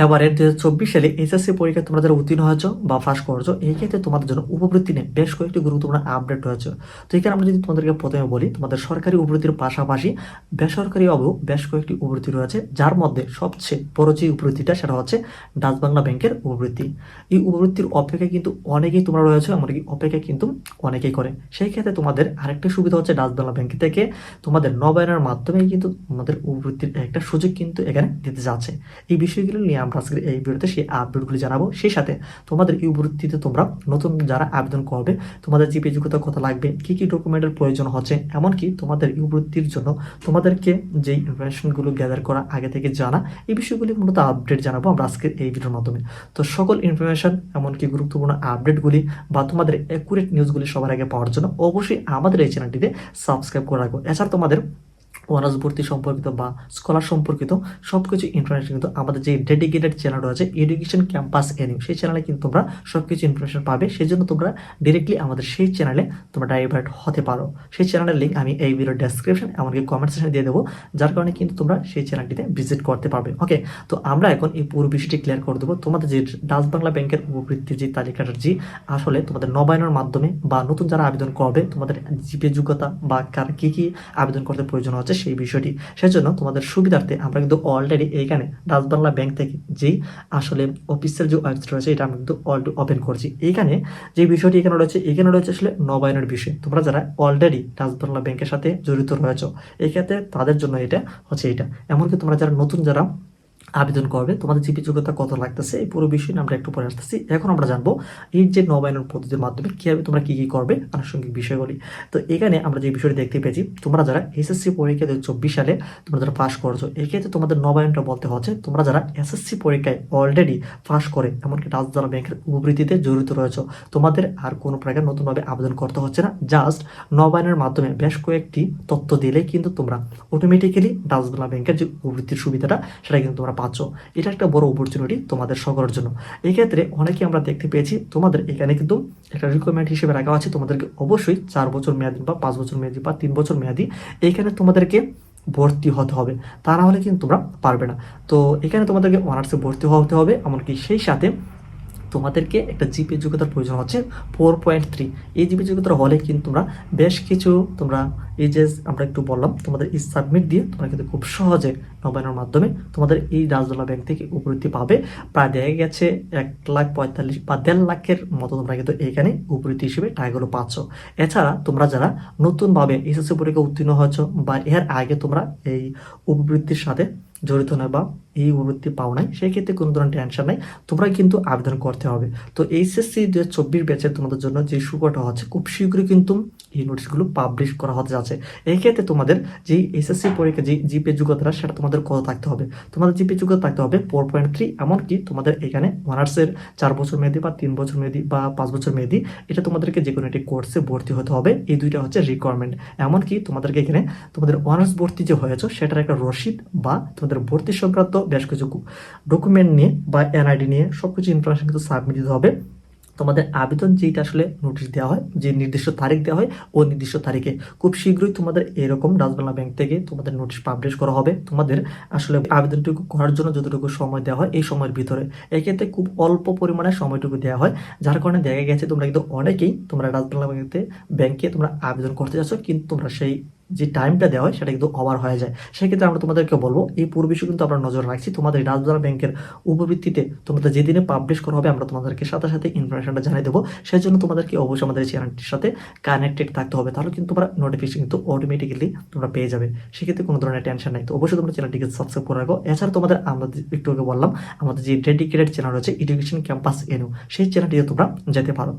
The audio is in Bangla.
এবারে 2024 সালে এসএসসি পরীক্ষায় তোমরা যারা উত্তীর্ণ হয়েছো বা পাস করেছো, এই ক্ষেত্রে তোমাদের জন্য উপবৃত্তি নিয়ে বেশ কয়েকটি গুরুত্বপূর্ণ আপডেট হয়েছে। তো এখানে আমরা যদি তোমাদেরকে প্রথমে বলি, তোমাদের সরকারি উপবৃত্তির পাশাপাশি বেসরকারিভাবেও বেশ কয়েকটি উপবৃত্তি রয়েছে, যার মধ্যে সবচেয়ে বড় যে উপবৃত্তিটা সেটা হচ্ছে ডাচ বাংলা ব্যাংকের উপবৃত্তি। এই উপবৃত্তির অপেক্ষায় কিন্তু অনেকেই তোমরা রয়েছে, এমনকি অপেক্ষায় কিন্তু অনেকেই করে। সেই ক্ষেত্রে তোমাদের আরেকটা সুবিধা হচ্ছে ডাচ বাংলা ব্যাংক থেকে তোমাদের নবায়নের মাধ্যমেই কিন্তু তোমাদের উপবৃত্তির একটা সুযোগ কিন্তু এখানে দিতে যাচ্ছে। এই বিষয়গুলো নিয়ে আমরা আজকে এই ভিডিওতে সেই আপডেটগুলি জানাবো। সেই সাথে তোমাদের এই উপবৃত্তিতে তোমরা নতুন যারা আবেদন করবে, তোমাদের জিপে যোগ্যতা কত লাগবে, কি কি ডকুমেন্টের প্রয়োজন হচ্ছে, এমনকি তোমাদের এই উপবৃত্তির জন্য তোমাদেরকে যেই ইনফরমেশনগুলো গ্যাদার করা আগে থেকে জানা, এই বিষয়গুলি মূলত আপডেট জানাবো আমরা আজকে এই ভিডিওর মাধ্যমে। তো সকল ইনফরমেশন এমনকি গুরুত্বপূর্ণ আপডেটগুলি বা তোমাদের অ্যাকুরেট নিউজগুলি সবার আগে পাওয়ার জন্য অবশ্যই আমাদের এই চ্যানেলটিতে সাবস্ক্রাইব করে রাখো। এছাড়া তোমাদের অনার্স ভর্তি সম্পর্কিত বা স্কলার সম্পর্কিত সব কিছু ইনফরমেশন কিন্তু আমাদের যে ডেডিকেটেড চ্যানেল রয়েছে এডুকেশন ক্যাম্পাস এনিউ, সেই চ্যানেলে কিন্তু তোমরা সব কিছু ইনফরমেশন পাবে। সেই জন্য তোমরা ডিরেক্টলি আমাদের সেই চ্যানেলে তোমরা ডাইভার্ট হতে পারো। সেই চ্যানেলের লিঙ্ক আমি এই ভিডিও ডেসক্রিপশন এমনকি কমেন্ট সেকশনে দিয়ে দেবো, যার কারণে কিন্তু তোমরা সেই চ্যানেলটিতে ভিজিট করতে পারবে। ওকে, তো আমরা এখন এই পুরো বিষয়টি ক্লিয়ার করে দেবো। তোমাদের যে ডাচ বাংলা ব্যাংকের উপবৃত্তির যে তালিকাটার যে আসলে তোমাদের নবায়নের মাধ্যমে বা নতুন যারা আবেদন করবে, তোমাদের জিপে যোগ্যতা বা কার কী কী আবেদন করতে প্রয়োজন হচ্ছে সেই বিষয়টি, সেজন্য তোমাদের সুবিধার্থে আমরা কিন্তু অলরেডি এইখানে ডাচ বাংলা ব্যাংক থেকে যেই আসলে অফিসের যে ওয়েবসাইট রয়েছে এটা আমি কিন্তু অলরেডি ওপেন করছি। এইখানে যে বিষয়টি এখানে রয়েছে আসলে নবায়নের বিষয়। তোমরা যারা অলরেডি ডাচ বাংলা ব্যাংকের সাথে জড়িত রয়েছে, এই ক্ষেত্রে তাদের জন্য এটা হচ্ছে এটা। এমনকি তোমরা যারা নতুন যারা আবেদন করবে, তোমাদের জিপি যোগ্যতা কত লাগতেছে, এই পুরো বিষয় নিয়ে আমরা একটু পরে আসতেছি। এখন আমরা জানবো এই যে নবায়নের পদ্ধতির মাধ্যমে কীভাবে তোমরা কী কী করবে, আনুষঙ্গিক বিষয়গুলি। তো এখানে আমরা যে বিষয়টি দেখতে পেয়েছি, তোমরা যারা এসএসসি পরীক্ষা 2024 সালে তোমরা যারা পাস করছো, এক্ষেত্রে তোমাদের নবায়নটা বলতে হচ্ছে তোমরা যারা এসএসসি পরীক্ষায় অলরেডি পাস করে এমনকি ডাচ বাংলা ব্যাংকের উপবৃত্তিতে জড়িত রয়েছে, তোমাদের আর কোনো প্রকার নতুনভাবে আবেদন করতে হচ্ছে না। জাস্ট নবায়নের মাধ্যমে বেশ কয়েকটি তথ্য দিলেই কিন্তু তোমরা অটোমেটিক্যালি ডাচ বাংলা ব্যাংকের যে উপবৃত্তির সুবিধাটা সেটা কিন্তু তোমরা পাচ্ছ। এটা একটা বড় অপরচুনিটি তোমাদের সকলের জন্য। এই ক্ষেত্রে অনেকে আমরা দেখতে পেয়েছি তোমাদের এখানে কিন্তু একটা রিকোয়ারমেন্ট হিসেবে রাখা আছে, তোমাদেরকে অবশ্যই 4 বছর মেয়াদি বা 5 বছর মেয়াদি বা 3 বছর মেয়াদি এইখানে তোমাদেরকে ভর্তি হতে হবে, তা না হলে কিন্তু তোমরা পারবে না। তো এখানে তোমাদেরকে অনার্সে ভর্তি হতে হবে, এমনকি সেই সাথে তোমাদেরকে একটা জিপি যোগ্যতার প্রয়োজন হচ্ছে 4.3। এই জিপি যোগ্যতার হলে কিন্তু তোমরা বেশ কিছু তোমরা এই যে আমরা একটু বললাম, তোমাদের এই সাবমিট দিয়ে তোমরা কিন্তু খুব সহজে নবায়নের মাধ্যমে তোমাদের এই ডাচ বাংলা ব্যাংক থেকে উপবৃত্তি পাবে। প্রায় দেখা গেছে 1,45,000 বা 1.5 লাখের মতো তোমরা কিন্তু এখানে উপবৃত্তি হিসেবে টাকাগুলো পাচ্ছ। এছাড়া তোমরা যারা নতুনভাবে এসএসসি পরীক্ষা উত্তীর্ণ হয়েছ বা এর আগে তোমরা এই উপবৃত্তির সাথে জড়িত নয় বা এই উপবৃত্তি পাও নাই, সেই ক্ষেত্রে কোনো ধরনের টেনশন নাই, তোমরা কিন্তু আবেদন করতে হবে। তো এইচএসসি 2024 ব্যাচের তোমাদের জন্য যে সুখটা হচ্ছে, খুব শীঘ্রই কিন্তু এই নোটিশগুলো পাবলিশ করা হতে যাচ্ছে। এই ক্ষেত্রে তোমাদের যে এসএসসি পরীক্ষা যে জিপে যোগ্যতাটা সেটা তোমাদের কত থাকতে হবে, তোমাদের জিপে যোগ্যতা থাকতে হবে 4.3। এমনকি তোমাদের এখানে অনার্সের 4 বছর মেয়াদি বা 3 বছর মেয়াদি বা 5 বছর মেয়াদি, এটা তোমাদেরকে যে কোনো একটি কোর্সে ভর্তি হতে হবে। এই দুইটা হচ্ছে রিকোয়ারমেন্ট। এমনকি তোমাদেরকে এখানে তোমাদের অনার্স ভর্তি যে হয়েছে সেটার একটা রসিদ বা তোমাদের ভর্তি সংক্রান্ত বেশ কিছু ডকুমেন্ট নিয়ে বা এনআইডি নিয়ে সব কিছু ইনফরমেশন কিন্তু সাবমিট দিতে হবে। তোমাদের আবেদন যেটা আসলে নোটিশ দেওয়া হয়, যে নির্দিষ্ট তারিখ দেওয়া হয়, ওই নির্দিষ্ট তারিখে খুব শীঘ্রই তোমাদের এরকম ডাচ বাংলা ব্যাংক থেকে তোমাদের নোটিশ পাবলিশ করা হবে। তোমাদের আসলে আবেদনটুকু করার জন্য যতটুকু সময় দেওয়া হয় এই সময়ের ভিতরে, এক্ষেত্রে খুব অল্প পরিমাণে সময়টুকু দেওয়া হয়, যার কারণে দেখা গেছে তোমরা কিন্তু অনেকেই তোমরা ডাচ বাংলা ব্যাংকে তোমরা আবেদন করতে যাচ্ছ, কিন্তু তোমরা সেই যে টাইমটা দেওয়া হয় সেটা কিন্তু ওভার হয়ে যায়। সেক্ষেত্রে আমরা তোমাদেরকে বলবো এই পুরো বিষয় কিন্তু আমরা নজর রাখছি। তোমাদের ডাচ বাংলা ব্যাংকের উপবৃত্তিতে তোমাদের যেদিনে পাবলিশ করা হবে আমরা তোমাদেরকে সাথে সাথে ইনফরমেশনটা জানিয়ে দেবো। সেই জন্য তোমাদেরকে অবশ্যই আমাদের এই চ্যানেলটির সাথে কানেক্টেড থাকতে হবে, তাহলে কিন্তু তোমরা নোটিফিকেশন কিন্তু অটোমেটিক্যালি তোমরা পেয়ে যাবে। সেক্ষেত্রে কোনো ধরনের টেনশন নাই। তো অবশ্যই তোমরা চ্যানেলটিকে সাবস্ক্রাইব করে রাখো। এছাড়া তোমাদের আমরা একটু আগে বললাম আমাদের যে ডেডিকেটেড চ্যানেল রয়েছে এডুকেশন ক্যাম্পাস এনু, সেই চ্যানেলটিতে তোমরা যেতে পারো।